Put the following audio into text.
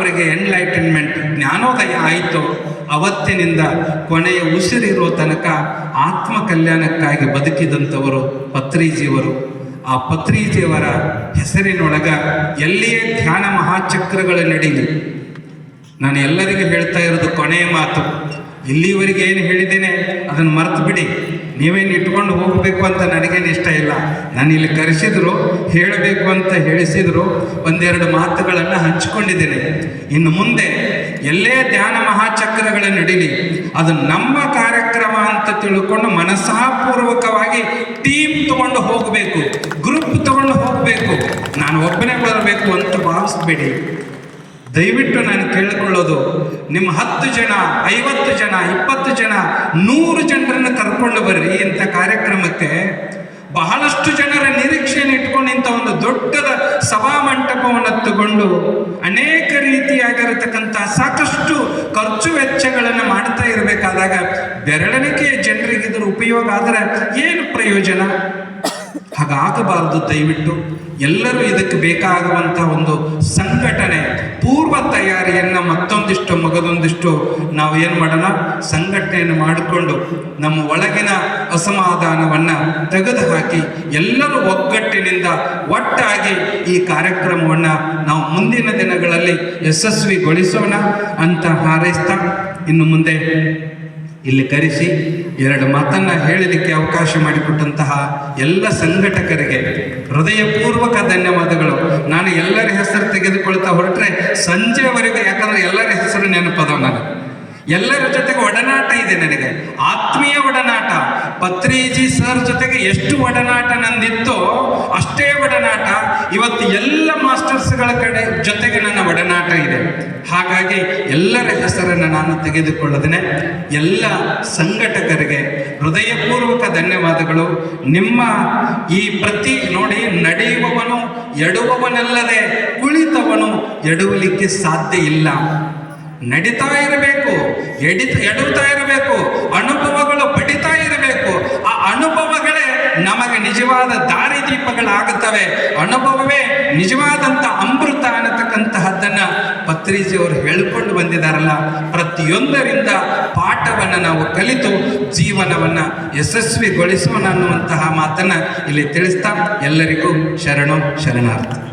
ಅವರಿಗೆ ಎನ್ಲೈಟನ್ಮೆಂಟ್ ಜ್ಞಾನೋದಯ ಆಯಿತು, ಅವತ್ತಿನಿಂದ ಕೊನೆಯ ಉಸಿರಿರೋ ತನಕ ಆತ್ಮ ಕಲ್ಯಾಣಕ್ಕಾಗಿ ಬದುಕಿದಂಥವರು ಪತ್ರಿಜಿಯವರು. ಆ ಪತ್ರಿಜಿಯವರ ಹೆಸರಿನೊಳಗ ಎಲ್ಲಿಯೇ ಧ್ಯಾನ ಮಹಾಚಕ್ರಗಳ ನಡೀಲಿ. ನಾನು ಎಲ್ಲರಿಗೂ ಹೇಳ್ತಾ ಇರೋದು ಕೊನೆಯ ಮಾತು, ಇಲ್ಲಿವರೆಗೆ ಏನು ಹೇಳಿದ್ದೇನೆ ಅದನ್ನು ಮರೆತು ಬಿಡಿ. ನೀವೇನು ಇಟ್ಕೊಂಡು ಹೋಗಬೇಕು ಅಂತ ನನಗೇನು ಇಷ್ಟ ಇಲ್ಲ. ನಾನು ಇಲ್ಲಿ ಕರೆಸಿದ್ರು, ಹೇಳಬೇಕು ಅಂತ ಹೇಳಿಸಿದ್ರು, ಒಂದೆರಡು ಮಾತುಗಳನ್ನು ಹಂಚಿಕೊಂಡಿದ್ದೇನೆ. ಇನ್ನು ಮುಂದೆ ಎಲ್ಲೇ ಧ್ಯಾನ ಮಹಾಚಕ್ರಗಳ ನಡೀಲಿ, ಅದು ನಮ್ಮ ಕಾರ್ಯಕ್ರಮ ಅಂತ ತಿಳ್ಕೊಂಡು ಮನಸ್ಸಾಪೂರ್ವಕವಾಗಿ ಟೀಮ್ ತಗೊಂಡು ಹೋಗಬೇಕು, ಗ್ರೂಪ್ ತಗೊಂಡು ಹೋಗಬೇಕು. ನಾನು ಒಬ್ಬನೇ ಬರಬೇಕು ಅಂತ ಭಾವಿಸ್ಬೇಡಿ. ದಯವಿಟ್ಟು ನಾನು ಕೇಳಿಕೊಳ್ಳೋದು, ನಿಮ್ಮ 10 ಜನ, 50 ಜನ, 20 ಜನ, 100 ಜನರನ್ನು ಕರ್ಕೊಂಡು ಬರ್ರಿ ಇಂಥ ಕಾರ್ಯಕ್ರಮಕ್ಕೆ. ಬಹಳಷ್ಟು ಜನರ ನಿರೀಕ್ಷೆಯನ್ನು ಇಟ್ಕೊಂಡು ಇಂಥ ಒಂದು ದೊಡ್ಡದ ಸಭಾ ಮಂಟಪವನ್ನು ತಗೊಂಡು ಅನೇಕ ರೀತಿಯಾಗಿರತಕ್ಕಂಥ ಸಾಕಷ್ಟು ಖರ್ಚು ವೆಚ್ಚಗಳನ್ನು ಮಾಡ್ತಾ ಇರಬೇಕಾದಾಗ ಬೆರಳೆಣಿಕೆಯ ಜನರಿಗೆ ಇದರ ಉಪಯೋಗ ಆದರೆ ಏನು ಪ್ರಯೋಜನ? ಹಾಗಾಗಬಾರದು. ದಯವಿಟ್ಟು ಎಲ್ಲರೂ ಇದಕ್ಕೆ ಬೇಕಾಗುವಂಥ ಒಂದು ಸಂಘಟನೆ, ಪೂರ್ವ ತಯಾರಿಯನ್ನು ಮತ್ತೊಂದಿಷ್ಟು ಮಗದೊಂದಿಷ್ಟು ನಾವು ಏನು ಮಾಡೋಣ, ಸಂಘಟನೆಯನ್ನು ಮಾಡಿಕೊಂಡು ನಮ್ಮ ಒಳಗಿನ ಅಸಮಾಧಾನವನ್ನು ತೆಗೆದುಹಾಕಿ ಎಲ್ಲರೂ ಒಗ್ಗಟ್ಟಿನಿಂದ ಒಟ್ಟಾಗಿ ಈ ಕಾರ್ಯಕ್ರಮವನ್ನು ನಾವು ಮುಂದಿನ ದಿನಗಳಲ್ಲಿ ಯಶಸ್ವಿಗೊಳಿಸೋಣ ಅಂತ ಹಾರೈಸ್ತಾ, ಇನ್ನು ಮುಂದೆ ಇಲ್ಲಿ ಕರೆಸಿ 2 ಮಾತನ್ನು ಹೇಳಲಿಕ್ಕೆ ಅವಕಾಶ ಮಾಡಿಕೊಟ್ಟಂತಹ ಎಲ್ಲ ಸಂಘಟಕರಿಗೆ ಹೃದಯಪೂರ್ವಕ ಧನ್ಯವಾದಗಳು. ನಾನು ಎಲ್ಲರ ಹೆಸರು ತೆಗೆದುಕೊಳ್ತಾ ಹೊರಟ್ರೆ ಸಂಜೆವರೆಗೆ, ಯಾಕಂದರೆ ಎಲ್ಲರ ಹೆಸರು ನೆನಪದವ. ನಾನು ಎಲ್ಲರ ಜೊತೆಗೆ ಒಡನಾಟ ಇದೆ, ನನಗೆ ಆತ್ಮೀಯ ಒಡನಾಟ. ಪತ್ರಿಜಿ ಸರ್ ಜೊತೆಗೆ ಎಷ್ಟು ಒಡನಾಟ ನಂದಿತ್ತೋ ಅಷ್ಟೇ ಒಡನಾಟ ಇವತ್ತು ಎಲ್ಲ ಮಾಸ್ಟರ್ಸ್ಗಳ ಜೊತೆಗೆ ನನ್ನ ಒಡನಾಟ ಇದೆ. ಹಾಗಾಗಿ ಎಲ್ಲರ ಹೆಸರನ್ನು ನಾನು ತೆಗೆದುಕೊಳ್ಳದೇನೆ ಎಲ್ಲ ಸಂಘಟಕರಿಗೆ ಹೃದಯಪೂರ್ವಕ ಧನ್ಯವಾದಗಳು. ನಿಮ್ಮ ಈ ನೋಡಿ, ನಡೆಯುವವನು ಎಡುವವನಲ್ಲದೆ ಕುಳಿತವನು ಎಡುವಲಿಕ್ಕೆ ಸಾಧ್ಯ ಇಲ್ಲ. ನಡೀತಾ ಇರಬೇಕು, ಎಡುತ್ತಾ ಇರಬೇಕು, ಅನುಭವಗಳು ಪಡಿತಾ ಇರಬೇಕು. ಆ ಅನುಭವಗಳೇ ನಮಗೆ ನಿಜವಾದ ದಾರಿದೀಪಗಳಾಗುತ್ತವೆ. ಅನುಭವವೇ ನಿಜವಾದಂಥ ಅಮೃತ ಅನ್ನತಕ್ಕಂತಹದ್ದನ್ನು ಪತ್ರಿಜಿಯವರು ಹೇಳಿಕೊಂಡು ಬಂದಿದ್ದಾರಲ್ಲ. ಪ್ರತಿಯೊಂದರಿಂದ ಪಾಠವನ್ನು ನಾವು ಕಲಿತು ಜೀವನವನ್ನು ಯಶಸ್ವಿಗೊಳಿಸೋಣ ಅನ್ನುವಂತಹ ಮಾತನ್ನು ಇಲ್ಲಿ ತಿಳಿಸ್ತಾ ಎಲ್ಲರಿಗೂ ಶರಣಾರ್ಥಿ.